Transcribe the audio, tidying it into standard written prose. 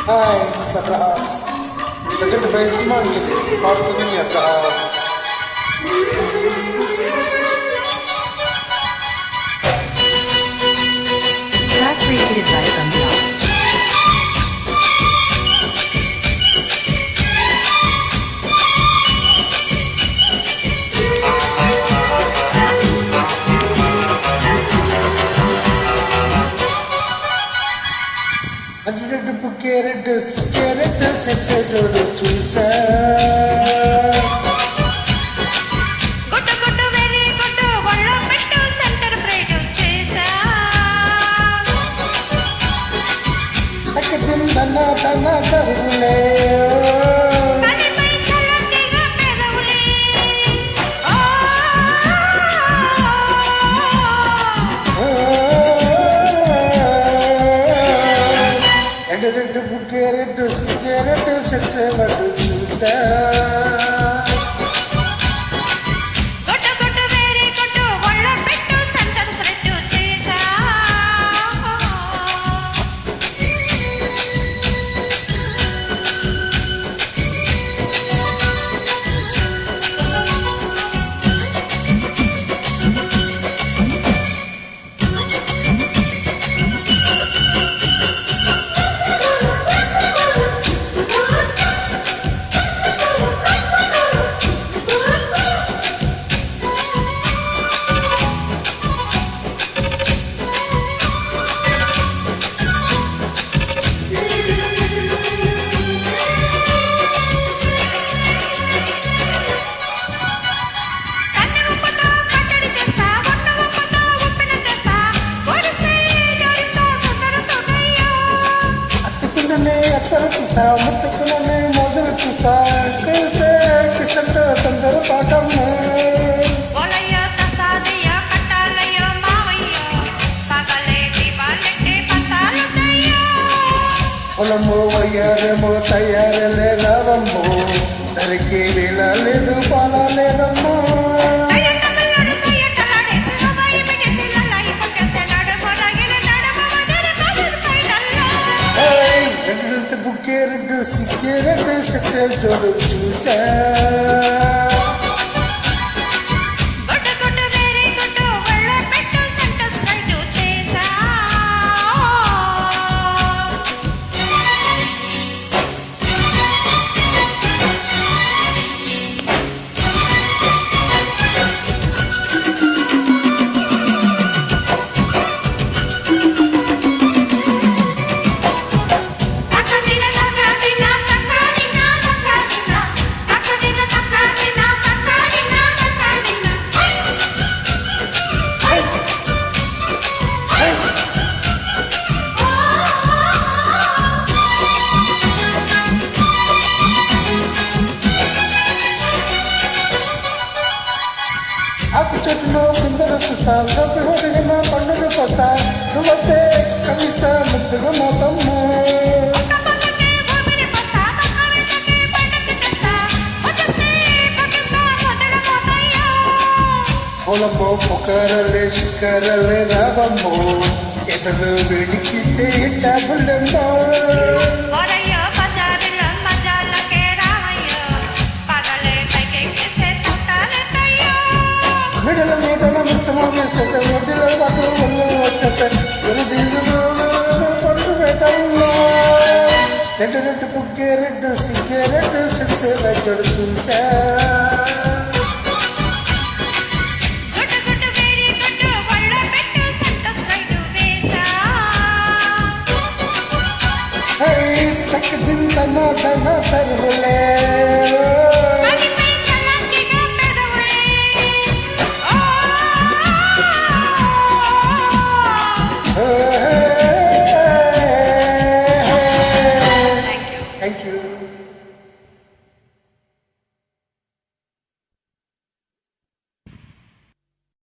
Hai, sa Abraham. Naganda ba yung suman kasi parto niya Abraham. Track created by Samsung. Adrenaline carrot, sexy చూసా గుట్టు గుట్టు very గుట్టు ఒళ్ళో పెట్టు centre బ్రేడ్ చేసా అక్కడికి తన తరుగులే కనిపై చల్లటిగా పెదవులే ఓ Adrenaline carrot, sexy చూసా గుట్టు గుట్టు వెరీ గుట్టు ఒళ్ళో పెట్టు సెంటర్ బ్రేడ్ చేసా కన్ను ఉప్పుతో కట్టడి చేస్తా ఒట్టు ఉప్పుతో ఉప్పిన చేస్తా ఒడిస్తే జోడిస్తా సుందర సుందయ్యో అత్తుకునే అత్తరు చూస్తా ముత్తుకునే మోజులు చూస్తా కలిస్తే కిసంతో తొందర పాటమ్మ ఒలయ్యో తసాదయ్యో కట్టాలయ్యో మావయ్యో పగలే దీపాలెట్టి పతాలుతాయ్యో పొలము వయ్యారేమో తయారలే రావమ్మో ధరికి వేళ లేదు పాల లేదమ్మో అయ్యటమల్లడు కయ్యటలాడే సులభాయి మిడిసి లల్లాయి పక్కేస్తే నడుము రగిలి నడుము వదిలి కదులు పైనల్లో రెండు బుక్కేరెడ్డు సిక్కేరెడ్డు సక్సెస్ జోడు చూసా గుట్టు గుట్టు వెరీ గుట్టు ఒళ్ళో పెట్టు సెంటర్ బ్రేడ్ చేసా తక్కదిన తక్కదిన తక్కదిన తక్కదిన తక్కదిన తక్కదిన తక్కదిన తక్కదిన ఆకు చెట్టులో పిందెలు చూస్తా సొప్పి ఒడిగిన పండుగ కొత్త నువ్వతే కవిస్తా ముద్దుగా మా తమ్మ తప్పకే భూమిని పస్తా తక్కవిందకి పండకి తెస్తా వచ్చేస్తే పకిస్తా మొదలమోతయ్యో పొలము పొకరలే శిఖరలే రావమ్మో ఎదలు వేడికిస్తే డబ్బులెమ్మో ఒరయ్యో బజారులో మజాలకే రావయ్యో పగలే పైకెక్కిస్తే చుట్టాలెత్తయ్యో మిడల మీదల ముచ్చమో వేసట ఒడిలో వాటి ఒళ్ళు వచ్చట పండు పెట్టల్లో రెండు బుక్కేరెడ్డు సిగ్గేరెడ్డు సిక్సేల జడు చూసా గుట్టు గుట్టు వెరీ గుట్టు ఒళ్ళో పెట్టు సెంటర్ బ్రేడ్ వేసా తక్కువ తన తరుగులే